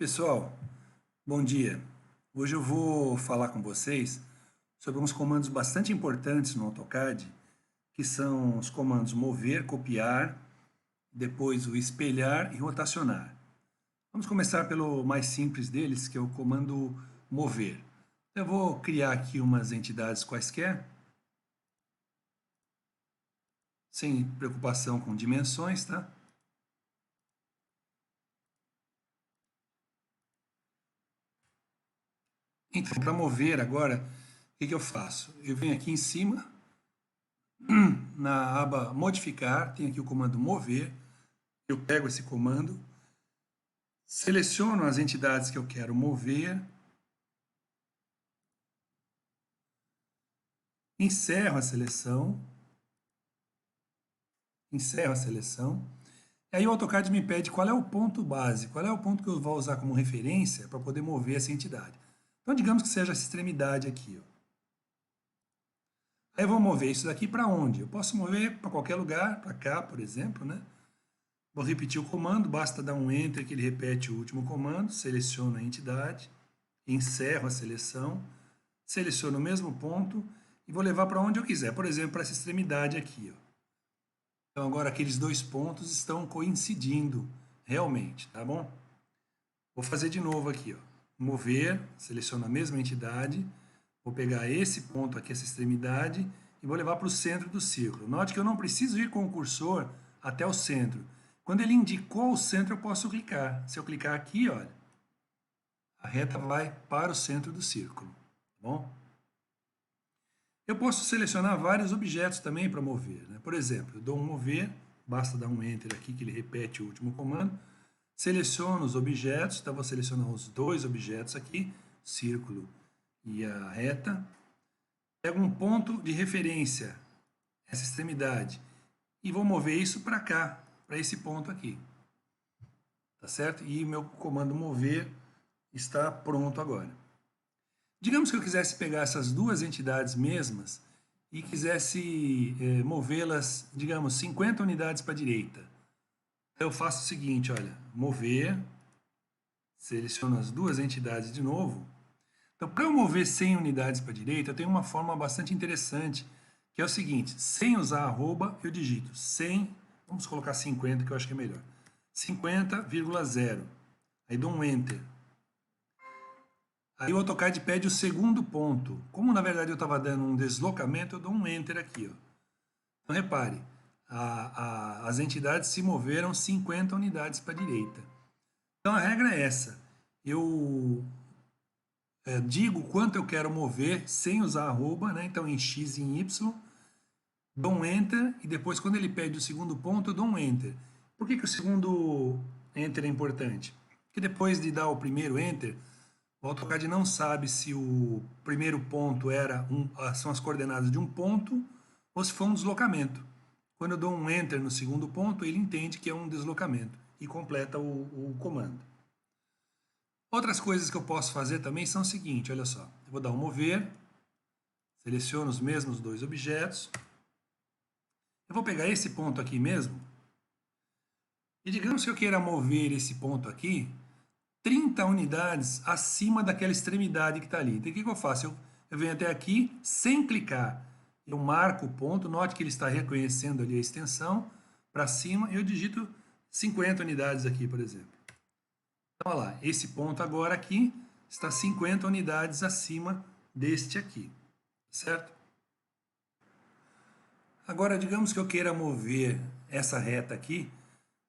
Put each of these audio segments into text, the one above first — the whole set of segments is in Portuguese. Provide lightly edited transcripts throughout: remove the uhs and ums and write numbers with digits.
Pessoal, bom dia. Hoje eu vou falar com vocês sobre uns comandos bastante importantes no AutoCAD, que são os comandos mover, copiar, depois o espelhar e rotacionar. Vamos começar pelo mais simples deles, que é o comando mover. Eu vou criar aqui umas entidades quaisquer, sem preocupação com dimensões, tá? Então, para mover agora, o que eu faço? Eu venho aqui em cima, na aba modificar, tem aqui o comando mover, eu pego esse comando, seleciono as entidades que eu quero mover, encerro a seleção, e aí o AutoCAD me pede qual é o ponto base, qual é o ponto que eu vou usar como referência para poder mover essa entidade. Então, digamos que seja essa extremidade aqui, ó. Aí eu vou mover isso daqui para onde? Eu posso mover para qualquer lugar, para cá, por exemplo, né? Vou repetir o comando, basta dar um Enter que ele repete o último comando, seleciono a entidade, encerro a seleção, seleciono o mesmo ponto e vou levar para onde eu quiser, por exemplo, para essa extremidade aqui, ó. Então agora aqueles dois pontos estão coincidindo realmente, tá bom? Vou fazer de novo aqui, ó. Mover, seleciono a mesma entidade, vou pegar esse ponto aqui, essa extremidade, e vou levar para o centro do círculo. Note que eu não preciso ir com o cursor até o centro. Quando ele indicou o centro, eu posso clicar. Se eu clicar aqui, olha, a reta vai para o centro do círculo, tá bom? Eu posso selecionar vários objetos também para mover, né? Por exemplo, eu dou um mover, basta dar um Enter aqui que ele repete o último comando, seleciono os objetos, então vou selecionar os dois objetos aqui, círculo e a reta, pego um ponto de referência, essa extremidade, e vou mover isso para cá, para esse ponto aqui, tá certo? E meu comando mover está pronto agora. Digamos que eu quisesse pegar essas duas entidades mesmas e quisesse movê-las, digamos, 50 unidades para a direita. Eu faço o seguinte, olha, mover, seleciono as duas entidades de novo. Então, para eu mover 100 unidades para a direita, eu tenho uma forma bastante interessante, que é o seguinte, sem usar arroba, eu digito 100, vamos colocar 50, que eu acho que é melhor, 50,0. Aí dou um Enter. Aí o AutoCAD pede o segundo ponto. Como, na verdade, eu estava dando um deslocamento, eu dou um Enter aqui, ó. Então, repare, as entidades se moveram 50 unidades para a direita. Então, a regra é essa. Eu digo quanto eu quero mover sem usar arroba, né? Então, em X e em Y, dou um Enter e depois, quando ele pede o segundo ponto, eu dou um Enter. Por que o segundo Enter é importante? Porque depois de dar o primeiro Enter, o AutoCAD não sabe se o primeiro ponto são as coordenadas de um ponto ou se foi um deslocamento. Quando eu dou um Enter no segundo ponto, ele entende que é um deslocamento e completa o comando. Outras coisas que eu posso fazer também são o seguinte, olha só. Eu vou dar um mover, seleciono os mesmos dois objetos. Eu vou pegar esse ponto aqui mesmo. E digamos que eu queira mover esse ponto aqui 30 unidades acima daquela extremidade que está ali. Então, o que eu faço? Eu venho até aqui sem clicar. Eu marco o ponto, note que ele está reconhecendo ali a extensão para cima. Eu digito 50 unidades aqui, por exemplo. Então, olha lá, esse ponto agora aqui está 50 unidades acima deste aqui, certo? Agora, digamos que eu queira mover essa reta aqui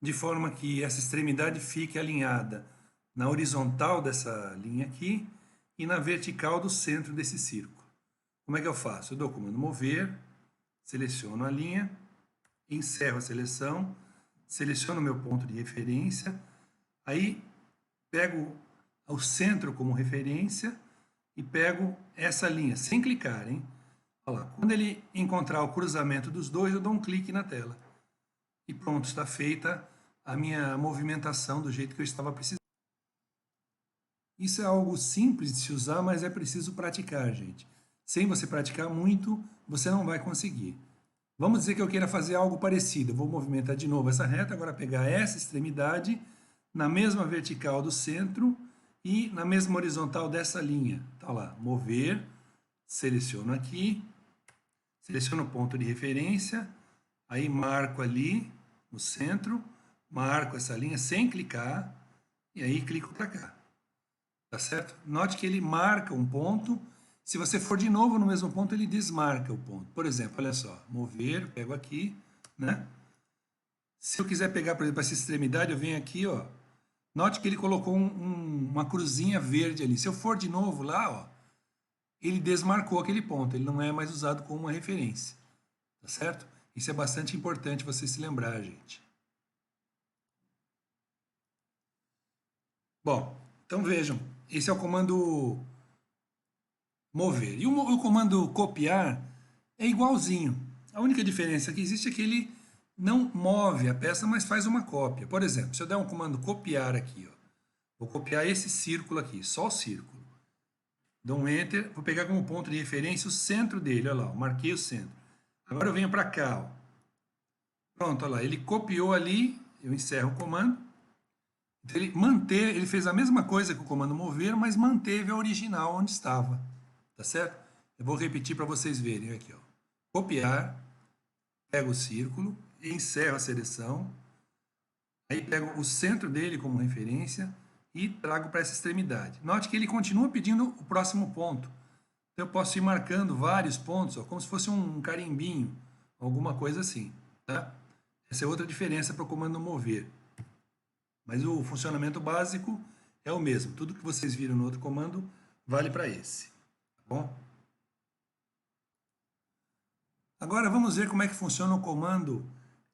de forma que essa extremidade fique alinhada na horizontal dessa linha aqui e na vertical do centro desse círculo. Como é que eu faço? Eu dou o comando mover, seleciono a linha, encerro a seleção, seleciono o meu ponto de referência, aí pego o centro como referência e pego essa linha, sem clicar, hein? Olha lá, quando ele encontrar o cruzamento dos dois, eu dou um clique na tela. E pronto, está feita a minha movimentação do jeito que eu estava precisando. Isso é algo simples de se usar, mas é preciso praticar, gente. Sem você praticar muito, você não vai conseguir. Vamos dizer que eu queira fazer algo parecido. Eu vou movimentar de novo essa reta, agora pegar essa extremidade, na mesma vertical do centro e na mesma horizontal dessa linha. Tá lá, mover, seleciono aqui, seleciono o ponto de referência, aí marco ali no centro, marco essa linha sem clicar, e aí clico para cá. Tá certo? Note que ele marca um ponto. Se você for de novo no mesmo ponto, ele desmarca o ponto. Por exemplo, olha só, mover, pego aqui, né? Se eu quiser pegar, por exemplo, essa extremidade, eu venho aqui, ó. Note que ele colocou uma cruzinha verde ali. Se eu for de novo lá, ó, ele desmarcou aquele ponto. Ele não é mais usado como uma referência. Tá certo? Isso é bastante importante você se lembrar, gente. Bom, então vejam. Esse é o comando mover. E o comando copiar é igualzinho. A única diferença que existe é que ele não move a peça, mas faz uma cópia. Por exemplo, se eu der um comando copiar aqui, ó, vou copiar esse círculo aqui, só o círculo. Dou um Enter, vou pegar como ponto de referência o centro dele, olha lá, eu marquei o centro. Agora eu venho para cá, ó. Pronto, olha lá, ele copiou ali, eu encerro o comando. Então ele fez a mesma coisa que o comando mover, mas manteve a original onde estava. Tá certo? Eu vou repetir para vocês verem aqui, ó. Copiar, pego o círculo, encerro a seleção, aí pego o centro dele como referência e trago para essa extremidade. Note que ele continua pedindo o próximo ponto. Então eu posso ir marcando vários pontos, ó, como se fosse um carimbinho, alguma coisa assim. Tá? Essa é outra diferença para o comando mover. Mas o funcionamento básico é o mesmo. Tudo que vocês viram no outro comando vale para esse. Tá bom? Agora vamos ver como é que funciona o comando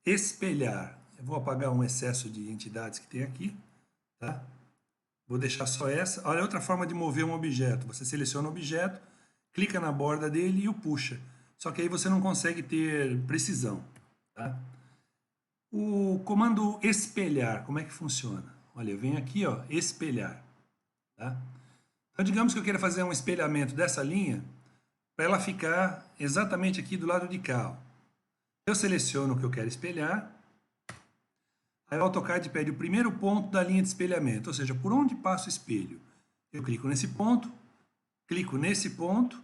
espelhar. Eu vou apagar um excesso de entidades que tem aqui. Tá? Vou deixar só essa. Olha, outra forma de mover um objeto. Você seleciona o objeto, clica na borda dele e o puxa. Só que aí você não consegue ter precisão. Tá? O comando espelhar, como é que funciona? Olha, eu venho aqui, ó, espelhar. Tá? Então, digamos que eu queira fazer um espelhamento dessa linha para ela ficar exatamente aqui do lado de cá. Ó. Eu seleciono o que eu quero espelhar. Aí o AutoCAD pede o primeiro ponto da linha de espelhamento, ou seja, por onde passa o espelho. Eu clico nesse ponto, clico nesse ponto.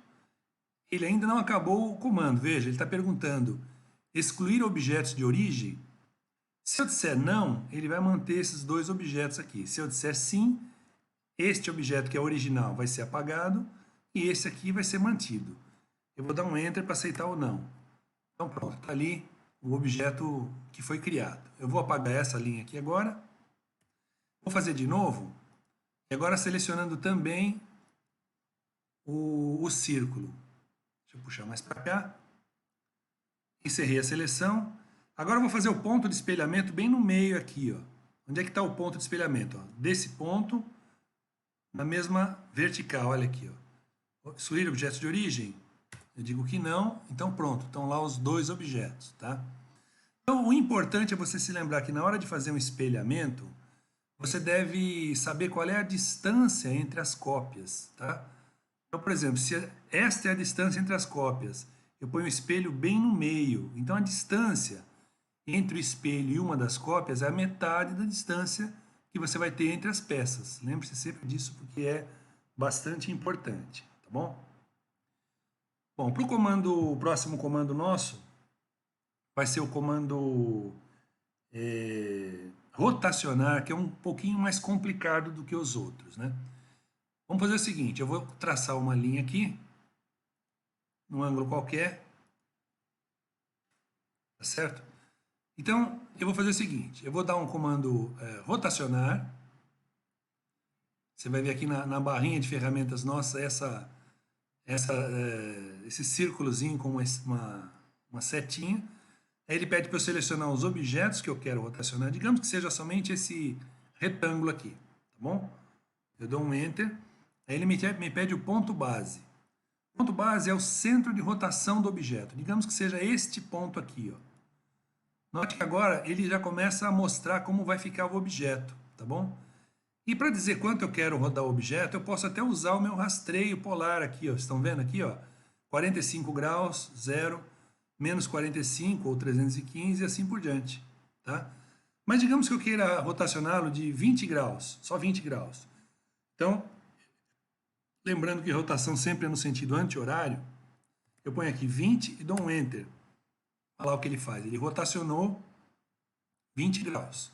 Ele ainda não acabou o comando. Veja, ele está perguntando: excluir objetos de origem? Se eu disser não, ele vai manter esses dois objetos aqui. Se eu disser sim, este objeto que é original vai ser apagado e esse aqui vai ser mantido. Eu vou dar um Enter para aceitar ou não. Então pronto, está ali o objeto que foi criado. Eu vou apagar essa linha aqui agora. Vou fazer de novo. E agora selecionando também o círculo. Deixa eu puxar mais para cá. Encerrei a seleção. Agora eu vou fazer o ponto de espelhamento bem no meio aqui, ó. Onde é que está o ponto de espelhamento? Ó? Desse ponto, na mesma vertical, olha aqui, ó. Excluir objetos de origem? Eu digo que não, então pronto, estão lá os dois objetos, tá? Então o importante é você se lembrar que na hora de fazer um espelhamento, você deve saber qual é a distância entre as cópias, tá? Então, por exemplo, se esta é a distância entre as cópias, eu ponho o espelho bem no meio, então a distância entre o espelho e uma das cópias é a metade da distância que você vai ter entre as peças. Lembre-se sempre disso porque é bastante importante, tá bom? Bom, para o próximo comando nosso, vai ser o comando rotacionar, que é um pouquinho mais complicado do que os outros, né? Vamos fazer o seguinte, eu vou traçar uma linha aqui, num ângulo qualquer, tá certo? Então, eu vou fazer o seguinte, eu vou dar um comando rotacionar. Você vai ver aqui na barrinha de ferramentas nossa, esse círculozinho com uma setinha. Aí ele pede para eu selecionar os objetos que eu quero rotacionar. Digamos que seja somente esse retângulo aqui, tá bom? Eu dou um Enter. Aí ele me pede o ponto base. O ponto base é o centro de rotação do objeto. Digamos que seja este ponto aqui, ó. Note que agora ele já começa a mostrar como vai ficar o objeto, tá bom? E para dizer quanto eu quero rodar o objeto, eu posso até usar o meu rastreio polar aqui, ó. Estão vendo aqui, ó? 45 graus, 0, menos 45 ou 315 e assim por diante, tá? Mas digamos que eu queira rotacioná-lo de 20 graus, só 20 graus. Então, lembrando que rotação sempre é no sentido anti-horário, eu ponho aqui 20 e dou um Enter. Olha lá o que ele faz. Ele rotacionou 20 graus,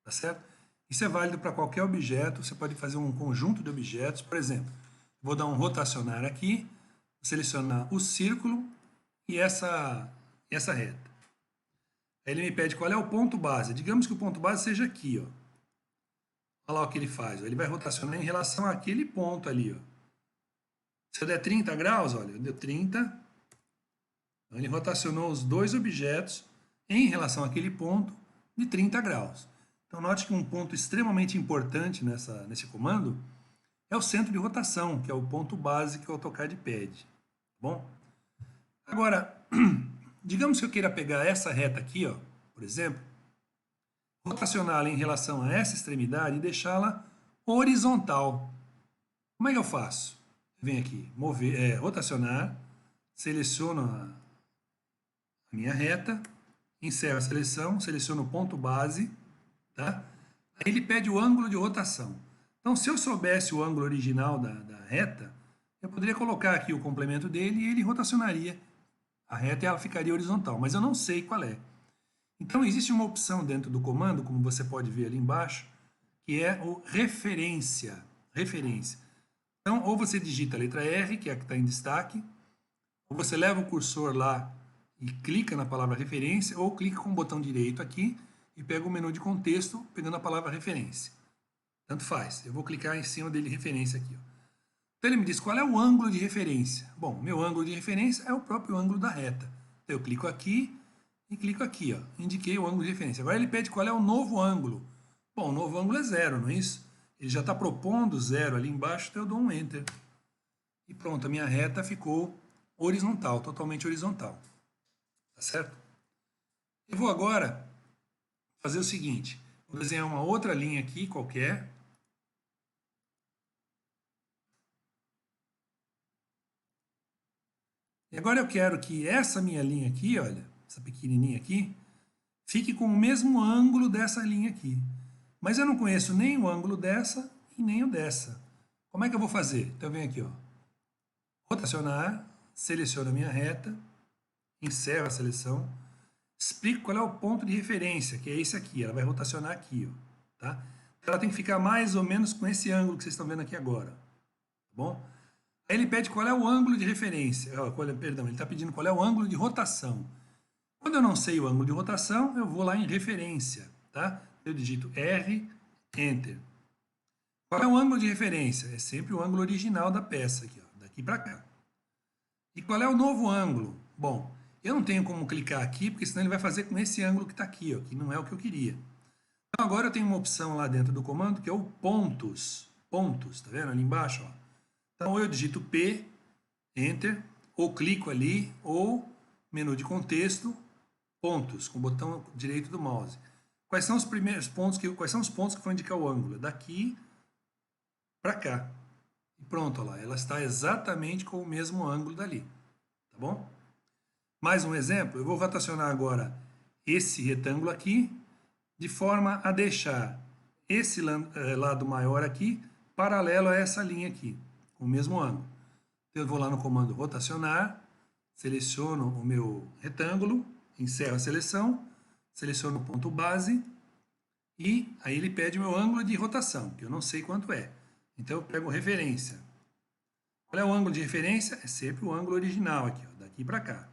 tá certo? Isso é válido para qualquer objeto, você pode fazer um conjunto de objetos, por exemplo, vou dar um rotacionar aqui, selecionar o círculo e essa reta. Aí ele me pede qual é o ponto base. Digamos que o ponto base seja aqui, ó. Olha lá o que ele faz. Ele vai rotacionar em relação àquele ponto ali, ó. Se eu der 30 graus, olha, deu 30. Então ele rotacionou os dois objetos em relação àquele ponto de 30 graus. Então note que um ponto extremamente importante nesse comando é o centro de rotação, que é o ponto base que o AutoCAD pede. Tá bom? Agora, digamos que eu queira pegar essa reta aqui, ó, por exemplo, rotacioná-la em relação a essa extremidade e deixá-la horizontal. Como é que eu faço? Venho aqui, rotacionar, seleciono a minha reta, encerro a seleção, seleciono o ponto base, tá? Aí ele pede o ângulo de rotação. Então, se eu soubesse o ângulo original da reta, eu poderia colocar aqui o complemento dele e ele rotacionaria a reta e ela ficaria horizontal, mas eu não sei qual é. Então, existe uma opção dentro do comando, como você pode ver ali embaixo, que é o referência. Referência. Então, ou você digita a letra R, que é a que está em destaque, ou você leva o cursor lá e clica na palavra referência, ou clica com o botão direito aqui e pega o menu de contexto, pegando a palavra referência. Tanto faz. Eu vou clicar em cima dele, referência aqui, ó. Então, ele me diz qual é o ângulo de referência. Bom, meu ângulo de referência é o próprio ângulo da reta. Então, eu clico aqui e clico aqui, ó. Indiquei o ângulo de referência. Agora ele pede qual é o novo ângulo. Bom, o novo ângulo é 0, não é isso? Ele já está propondo 0 ali embaixo, então eu dou um Enter. E pronto, a minha reta ficou horizontal, totalmente horizontal. Tá certo? Eu vou agora fazer o seguinte. Vou desenhar uma outra linha aqui, qualquer. E agora eu quero que essa minha linha aqui, olha, essa pequenininha aqui, fique com o mesmo ângulo dessa linha aqui. Mas eu não conheço nem o ângulo dessa e nem o dessa. Como é que eu vou fazer? Então eu venho aqui, ó, rotacionar, seleciono a minha reta, encerro a seleção, explico qual é o ponto de referência, que é esse aqui, ela vai rotacionar aqui, ó, tá? Então ela tem que ficar mais ou menos com esse ângulo que vocês estão vendo aqui agora, tá bom? Aí ele pede qual é o ângulo de referência, perdão, ele está pedindo qual é o ângulo de rotação. Quando eu não sei o ângulo de rotação, eu vou lá em referência, tá? Eu digito R, Enter. Qual é o ângulo de referência? É sempre o ângulo original da peça, aqui, ó, daqui para cá. E qual é o novo ângulo? Bom, eu não tenho como clicar aqui, porque senão ele vai fazer com esse ângulo que está aqui, ó, que não é o que eu queria. Então agora eu tenho uma opção lá dentro do comando, que é o pontos. Pontos, tá vendo ali embaixo? Ó. Então ou eu digito P, Enter, ou clico ali, ou menu de contexto, pontos, com o botão direito do mouse. Quais são os primeiros pontos quais são os pontos que vão indicar o ângulo? Daqui para cá. E pronto, olha lá, ela está exatamente com o mesmo ângulo dali, tá bom? Mais um exemplo, eu vou rotacionar agora esse retângulo aqui, de forma a deixar esse lado maior aqui paralelo a essa linha aqui, com o mesmo ângulo. Então, eu vou lá no comando rotacionar, seleciono o meu retângulo, encerro a seleção, seleciono o ponto base e aí ele pede o meu ângulo de rotação, que eu não sei quanto é. Então eu pego referência. Qual é o ângulo de referência? É sempre o ângulo original aqui, ó, daqui para cá.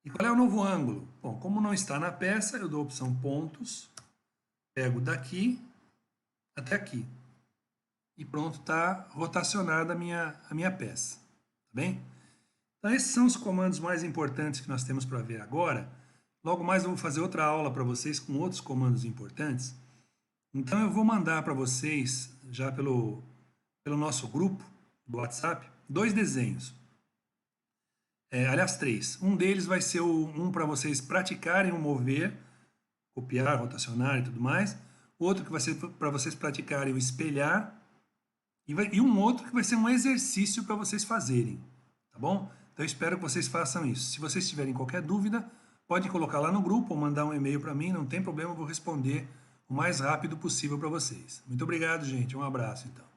E qual é o novo ângulo? Bom, como não está na peça, eu dou a opção pontos, pego daqui até aqui. E pronto, está rotacionada a minha peça. Tá bem? Então esses são os comandos mais importantes que nós temos para ver agora. Logo mais eu vou fazer outra aula para vocês com outros comandos importantes. Então eu vou mandar para vocês, já pelo nosso grupo do WhatsApp, 2 desenhos. Aliás, 3. Um deles vai ser um para vocês praticarem o mover, copiar, rotacionar e tudo mais. Outro que vai ser para vocês praticarem o espelhar. E um outro que vai ser um exercício para vocês fazerem. Tá bom? Então eu espero que vocês façam isso. Se vocês tiverem qualquer dúvida, pode colocar lá no grupo ou mandar um e-mail para mim, não tem problema, eu vou responder o mais rápido possível para vocês. Muito obrigado, gente. Um abraço, então.